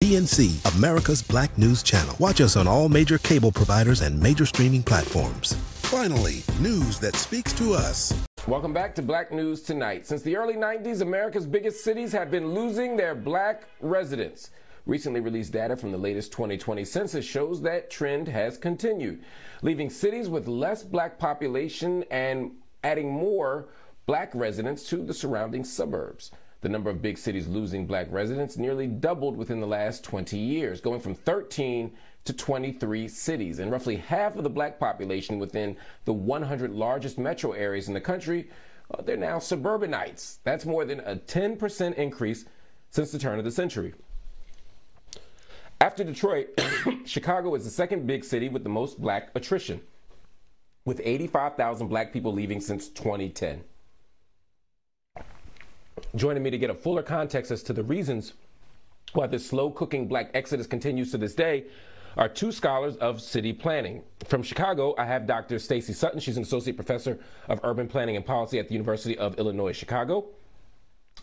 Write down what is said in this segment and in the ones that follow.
PNC, America's Black News Channel. Watch us on all major cable providers and major streaming platforms. Finally, news that speaks to us. Welcome back to Black News Tonight. Since the early 90s, America's biggest cities have been losing their black residents. Recently released data from the latest 2020 census shows that trend has continued, leaving cities with less black population and adding more black residents to the surrounding suburbs. The number of big cities losing black residents nearly doubled within the last 20 years, going from 13 to 23 cities. And roughly half of the black population within the 100 largest metro areas in the country, they're now suburbanites. That's more than a 10% increase since the turn of the century. After Detroit, Chicago is the second big city with the most black attrition, with 85,000 black people leaving since 2010. Joining me to get a fuller context as to the reasons why this slow-cooking black exodus continues to this day are two scholars of city planning. From Chicago, I have Dr. Stacey Sutton. She's an associate professor of urban planning and policy at the University of Illinois, Chicago.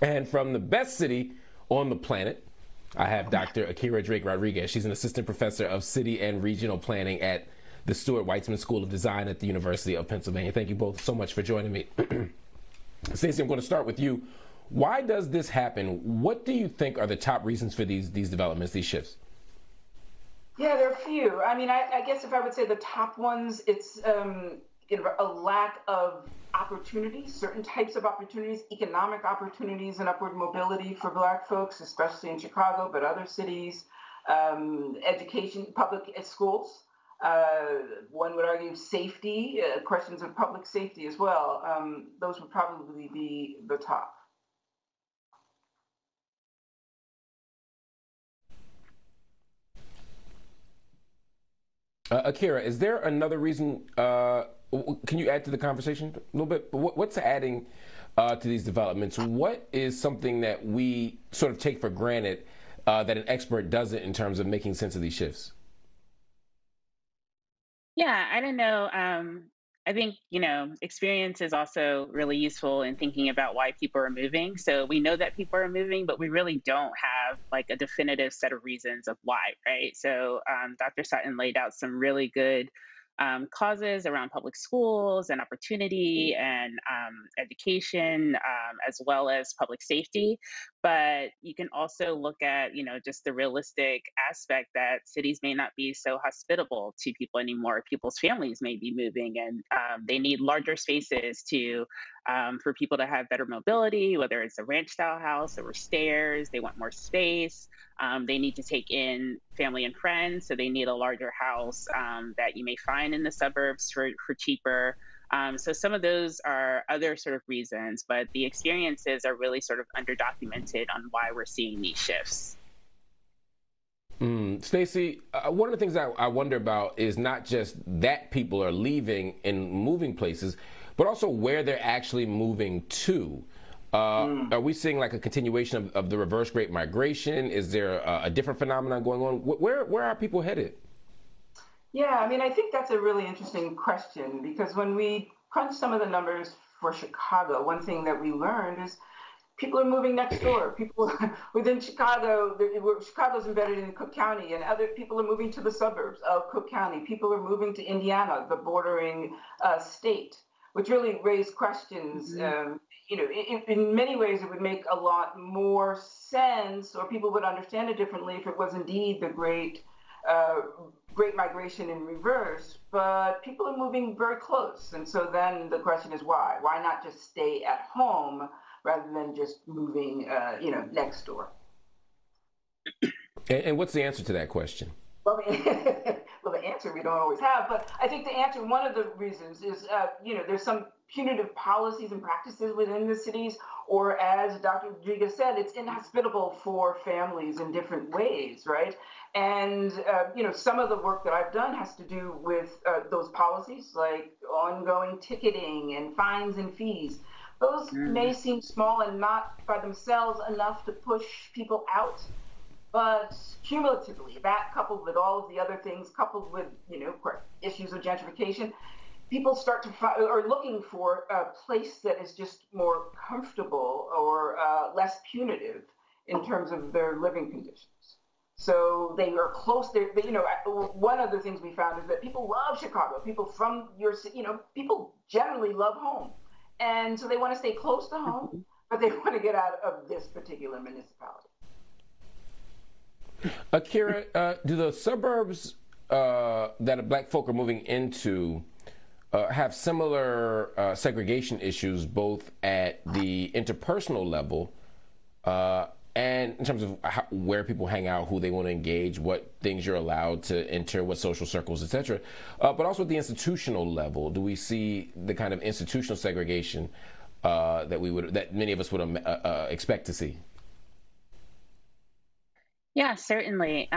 And from the best city on the planet, I have Dr. Akira Drake Rodriguez. She's an assistant professor of city and regional planning at the Stuart Weitzman School of Design at the University of Pennsylvania. Thank you both so much for joining me. Stacey, I'm going to start with you. Why does this happen? What do you think are the top reasons for these developments, these shifts? Yeah, there are a few. I mean, I guess if I would say the top ones, it's a lack of opportunities, certain types of opportunities, economic opportunities and upward mobility for black folks, especially in Chicago, but other cities, education, public schools. One would argue safety, questions of public safety as well. Those would probably be the top. Akira, is there another reason? Can you add to the conversation a little bit? What's adding to these developments? What is something that we sort of take for granted that an expert doesn't in terms of making sense of these shifts? Yeah, I don't know. I think, experience is also really useful in thinking about why people are moving. So we know that people are moving, but we really don't have like a definitive set of reasons of why, right? So Dr. Sutton laid out some really good causes around public schools and opportunity and education, as well as public safety. But you can also look at, just the realistic aspect that cities may not be so hospitable to people anymore. People's families may be moving, and they need larger spaces to for people to have better mobility, whether it's a ranch style house or stairs. They want more space. They need to take in family and friends, so they need a larger house that you may find in the suburbs for cheaper. So some of those are other sort of reasons, but the experiences are really sort of underdocumented on why we're seeing these shifts. Stacey, one of the things I wonder about is not just that people are leaving and moving places, but also where they're actually moving to. Are we seeing like a continuation of the reverse Great Migration? Is there a different phenomenon going on? Where are people headed? Yeah, I mean, I think that's a really interesting question, because when we crunch some of the numbers for Chicago, one thing that we learned is people are moving next door. People within Chicago, Chicago's embedded in Cook County, and other people are moving to the suburbs of Cook County. People are moving to Indiana, the bordering state, which really raised questions. In many ways, it would make a lot more sense, or people would understand it differently if it was indeed the Great Migration in reverse. But people are moving very close, and so then the question is why? Why not just stay at home rather than just moving, next door? And what's the answer to that question? Well, the answer we don't always have, but I think the answer, one of the reasons is, there's some punitive policies and practices within the cities, or as Dr. Rodriguez said, it's inhospitable for families in different ways, right? And, some of the work that I've done has to do with those policies, like ongoing ticketing and fines and fees. Those may seem small and not by themselves enough to push people out. But cumulatively, that coupled with all of the other things, coupled with, issues of gentrification, people start to are looking for a place that is just more comfortable or less punitive in terms of their living conditions. So they are close. One of the things we found is that people love Chicago. People from people generally love home. And so they want to stay close to home, but they want to get out of this particular municipality. Akira, do the suburbs that Black folk are moving into have similar segregation issues, both at the interpersonal level and in terms of where people hang out, who they want to engage, what things you're allowed to enter, what social circles, etc., but also at the institutional level? Do we see the kind of institutional segregation that many of us would expect to see? Yeah, certainly.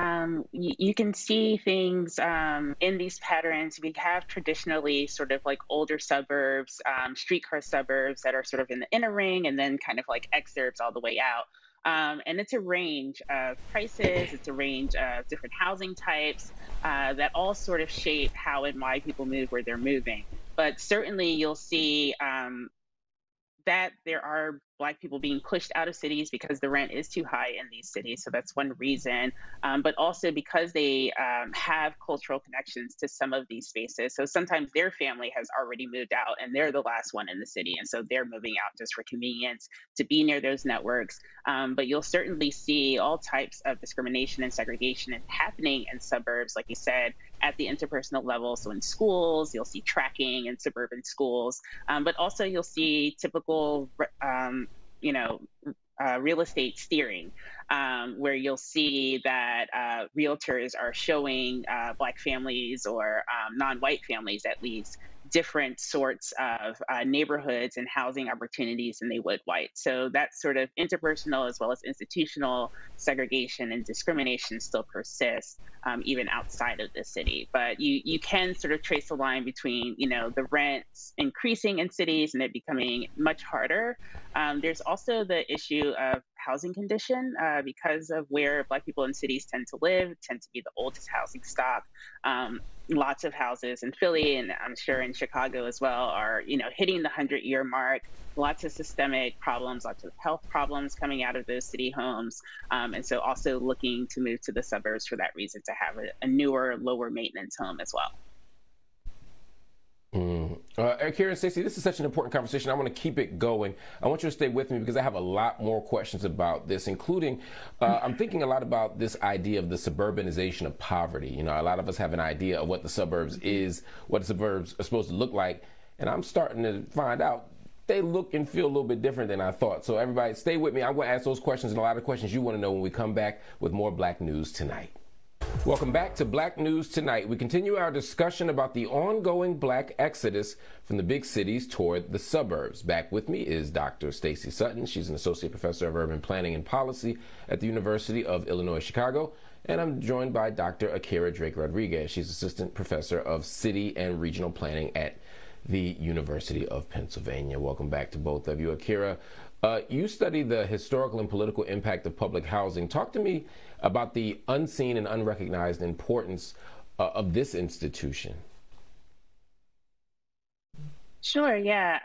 You can see things in these patterns. We have traditionally sort of like older suburbs, streetcar suburbs that are sort of in the inner ring, and then kind of like exurbs all the way out. And it's a range of prices, it's a range of different housing types that all sort of shape how and why people move where they're moving. But certainly you'll see that there are Black people being pushed out of cities because the rent is too high in these cities. So that's one reason. But also because they have cultural connections to some of these spaces. So sometimes their family has already moved out and they're the last one in the city. And so they're moving out just for convenience to be near those networks. But you'll certainly see all types of discrimination and segregation happening in suburbs, like you said, at the interpersonal level. So in schools, you'll see tracking in suburban schools, but also you'll see typical real estate steering, where you'll see that realtors are showing Black families or non-white families, at least, different sorts of neighborhoods and housing opportunities than they would white. So that sort of interpersonal as well as institutional segregation and discrimination still persists even outside of the city. But you can sort of trace the line between, the rents increasing in cities and it becoming much harder. There's also the issue of housing condition because of where Black people in cities tend to live, tend to be the oldest housing stock. Lots of houses in Philly, and I'm sure in Chicago as well, are hitting the 100-year mark. Lots of systemic problems, lots of health problems coming out of those city homes, and so also looking to move to the suburbs for that reason, to have a newer, lower maintenance home as well. Akira and Stacey, this is such an important conversation. I want to keep it going. I want you to stay with me because I have a lot more questions about this, including I'm thinking a lot about this idea of the suburbanization of poverty. A lot of us have an idea of what the suburbs is, what the suburbs are supposed to look like, and I'm starting to find out they look and feel a little bit different than I thought. So everybody, stay with me. I'm going to ask those questions and a lot of questions you want to know when we come back with more Black News Tonight. Welcome back to Black News Tonight. We continue our discussion about the ongoing Black exodus from the big cities toward the suburbs. Back with me is Dr. Stacey Sutton. She's an associate professor of urban planning and policy at the University of Illinois, Chicago. And I'm joined by Dr. Akira Drake Rodriguez. She's assistant professor of city and regional planning at the University of Pennsylvania. Welcome back to both of you. Akira, you study the historical and political impact of public housing. Talk to me about the unseen and unrecognized importance of this institution. Sure, yeah.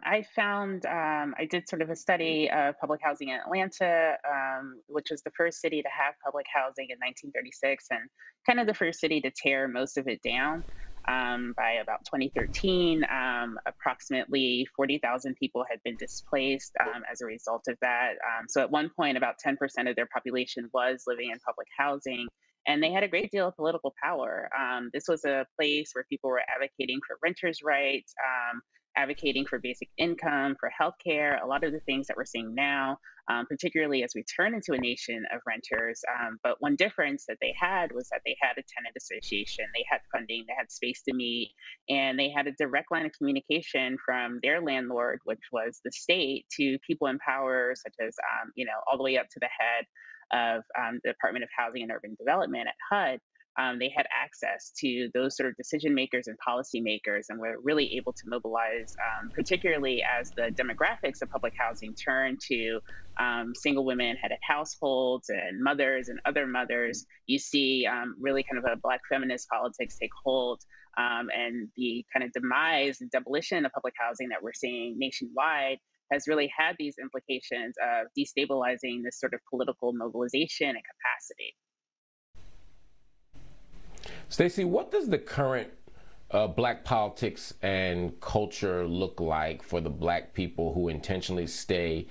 I found, I did sort of a study of public housing in Atlanta, which was the first city to have public housing in 1936 and kind of the first city to tear most of it down. By about 2013, approximately 40,000 people had been displaced as a result of that. So at one point, about 10% of their population was living in public housing, and they had a great deal of political power. This was a place where people were advocating for renters' rights, advocating for basic income, for healthcare, a lot of the things that we're seeing now, particularly as we turn into a nation of renters. But one difference that they had was that they had a tenant association, they had funding, they had space to meet, and they had a direct line of communication from their landlord, which was the state, to people in power, such as, all the way up to the head of the Department of Housing and Urban Development at HUD. They had access to those sort of decision makers and policy makers, and were really able to mobilize, particularly as the demographics of public housing turned to single women headed households and mothers and other mothers. You see really kind of a Black feminist politics take hold, and the kind of demise and demolition of public housing that we're seeing nationwide has really had these implications of destabilizing this sort of political mobilization and capacity. Stacey, what does the current black politics and culture look like for the black people who intentionally stay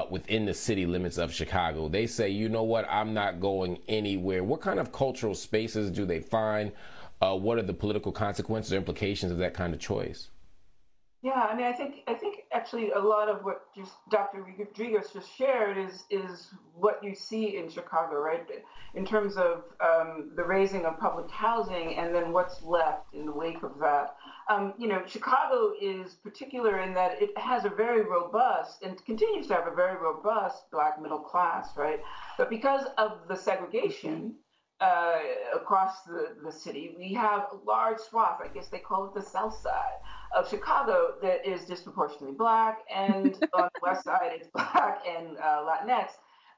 within the city limits of Chicago? They say, you know what, I'm not going anywhere. What kind of cultural spaces do they find? What are the political consequences or implications of that kind of choice? Yeah, I mean, I think actually a lot of what just Dr. Rodriguez just shared is what you see in Chicago, right? In terms of the raising of public housing and then what's left in the wake of that. Chicago is particular in that it has a very robust and continues to have a very robust Black middle class, right? But because of the segregation across the city, we have a large swath, I guess they call it the South Side of Chicago, that is disproportionately Black, and on the West Side it's Black and Latinx.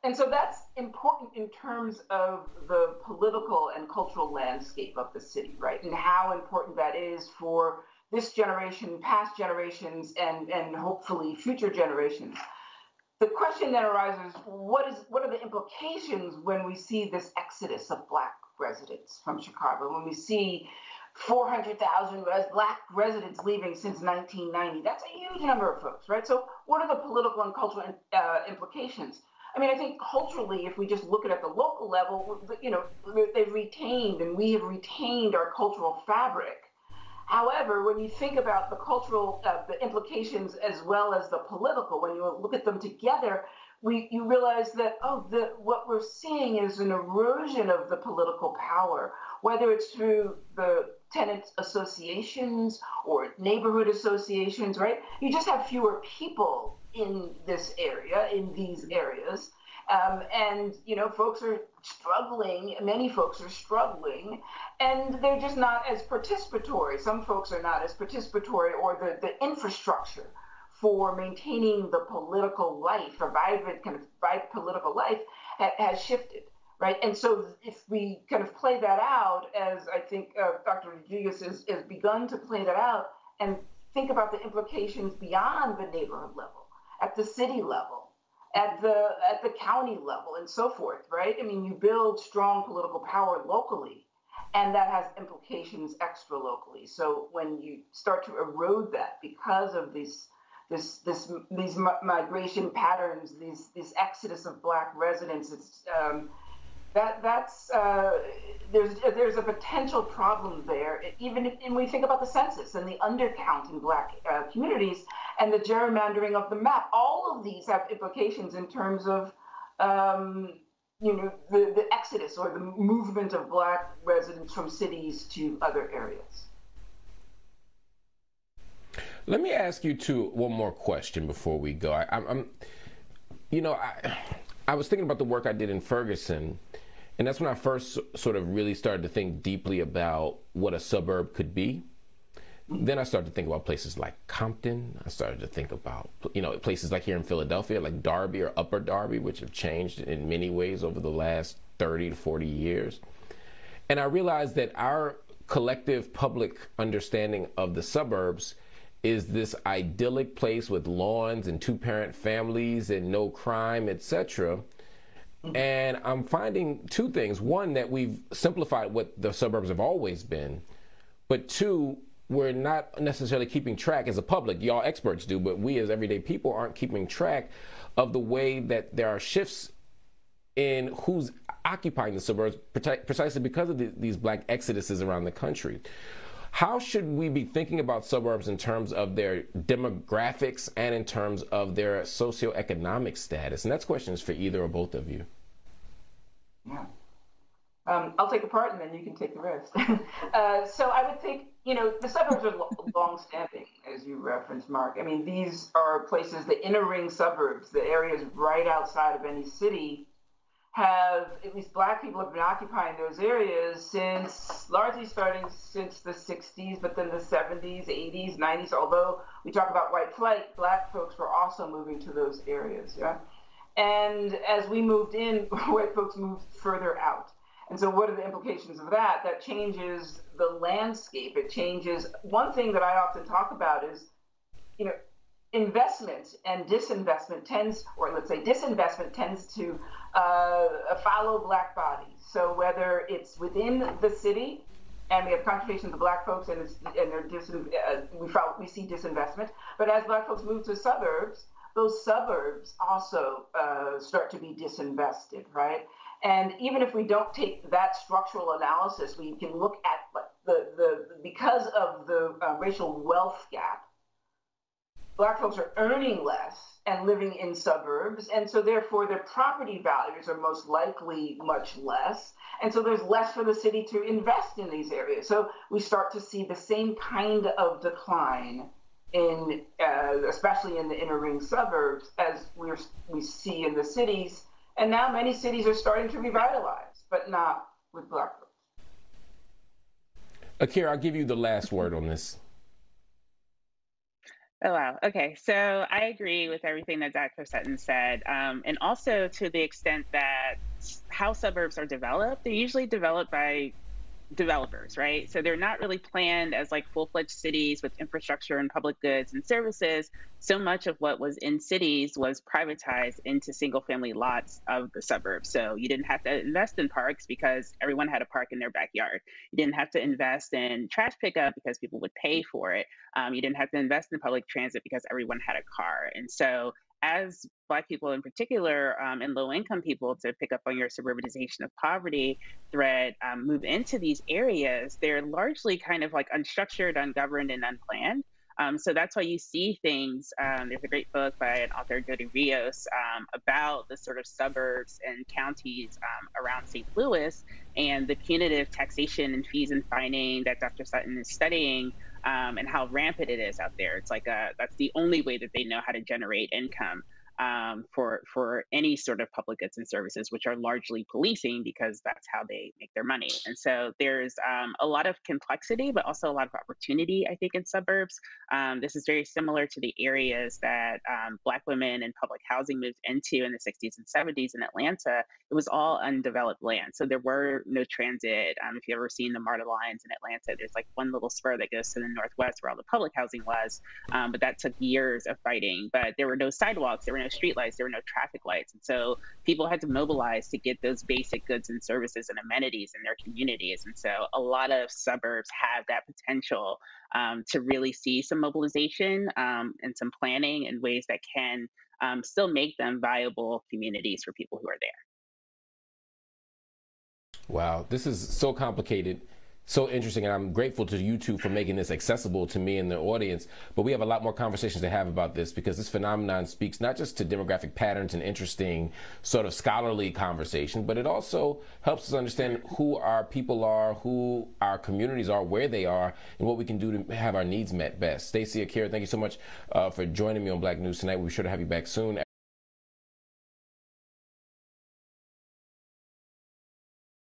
And so that's important in terms of the political and cultural landscape of the city, right? And how important that is for this generation, past generations, and hopefully future generations. The question then arises, what are the implications when we see this exodus of Black residents from Chicago, when we see 400,000 Black residents leaving since 1990? That's a huge number of folks, right? So what are the political and cultural implications? I mean, I think culturally, if we just look at the local level, they've retained, and we have retained our cultural fabric. However, when you think about the cultural, the implications as well as the political, when you look at them together, you realize that, what we're seeing is an erosion of the political power, whether it's through the tenant associations or neighborhood associations, right? You just have fewer people in this area, in these areas. Folks are struggling, many folks are struggling, and they're just not as participatory. Some folks are not as participatory, or the infrastructure for maintaining the political life, a vibrant political life, has shifted, right? And so if we kind of play that out, as I think Dr. Rodriguez has begun to play that out, and think about the implications beyond the neighborhood level, at the city level, at the county level, and so forth, right? I mean, you build strong political power locally, and that has implications extra locally. So when you start to erode that because of these migration patterns, these exodus of Black residents, it's there's a potential problem there. Even when we think about the census and the undercount in Black communities and the gerrymandering of the map, all of these have implications in terms of the exodus or the movement of Black residents from cities to other areas. Let me ask you one more question before we go. I was thinking about the work I did in Ferguson, and that's when I first sort of really started to think deeply about what a suburb could be. Then I started to think about places like Compton. I started to think about, places like here in Philadelphia, like Darby or Upper Darby, which have changed in many ways over the last 30 to 40 years. And I realized that our collective public understanding of the suburbs is this idyllic place with lawns and two-parent families and no crime, etc. And I'm finding two things. One, that we've simplified what the suburbs have always been. But two, we're not necessarily keeping track as a public. Y'all experts do, but we as everyday people aren't keeping track of the way that there are shifts in who's occupying the suburbs, precisely because of these Black exoduses around the country. How should we be thinking about suburbs in terms of their demographics and in terms of their socioeconomic status? And that's questions for either or both of you. Yeah. I'll take a part and then you can take the rest. So I would think, the suburbs are long-standing, as you referenced, Mark. I mean, these are places, the inner ring suburbs, the areas right outside of any city, have, at least Black people have been occupying those areas largely starting since the 60s, but then the 70s, 80s, 90s. Although we talk about white flight, Black folks were also moving to those areas, yeah? And as we moved in, white folks moved further out. And so what are the implications of that? That changes the landscape. It changes. One thing that I often talk about is, investment and disinvestment tends, or let's say disinvestment tends to follow Black bodies. So whether it's within the city, and we have concentrations of Black folks, and we see disinvestment. But as Black folks move to suburbs, those suburbs also start to be disinvested, right? And even if we don't take that structural analysis, we can look at because of the racial wealth gap, Black folks are earning less and living in suburbs, and so therefore their property values are most likely much less, and so there's less for the city to invest in these areas. So we start to see the same kind of decline in, especially in the inner ring suburbs, as we see in the cities. And now many cities are starting to revitalize, but not with Black folks. Akira, I'll give you the last word on this. Oh, wow. Okay. So I agree with everything that Dr. Sutton said. And also to the extent that how suburbs are developed, they're usually developed by developers, right? So they're not really planned as like full-fledged cities with infrastructure and public goods and services. So much of what was in cities was privatized into single-family lots of the suburbs. So you didn't have to invest in parks because everyone had a park in their backyard. You didn't have to invest in trash pickup because people would pay for it. You didn't have to invest in public transit because everyone had a car. And so as Black people in particular, and low-income people, to pick up on your suburbanization of poverty thread, move into these areas, they're largely kind of like unstructured, ungoverned, and unplanned. So that's why you see things. There's a great book by an author, Jody Rios, about the sort of suburbs and counties around St. Louis and the punitive taxation and fees and fining that Dr. Sutton is studying, and how rampant it is out there. It's like that's the only way that they know how to generate income for any sort of public goods and services, which are largely policing, because that's how they make their money. And so there's a lot of complexity, but also a lot of opportunity, I think, in suburbs. This is very similar to the areas that Black women in public housing moved into in the 60s and 70s in Atlanta. It was all undeveloped land. So there were no transit. If you've ever seen the MARTA lines in Atlanta, there's like one little spur that goes to the northwest where all the public housing was. But that took years of fighting. But there were no sidewalks, there were no streetlights, there were no traffic lights. And so people had to mobilize to get those basic goods and services and amenities in their communities. And so a lot of suburbs have that potential to really see some mobilization and some planning in ways that can still make them viable communities for people who are there. Wow, this is so complicated, so interesting, and I'm grateful to you two for making this accessible to me and the audience. But we have a lot more conversations to have about this, because this phenomenon speaks not just to demographic patterns and interesting sort of scholarly conversation, but it also helps us understand who our people are, who our communities are, where they are, and what we can do to have our needs met best. Stacey, Akira, thank you so much for joining me on Black News Tonight. We'll be sure to have you back soon.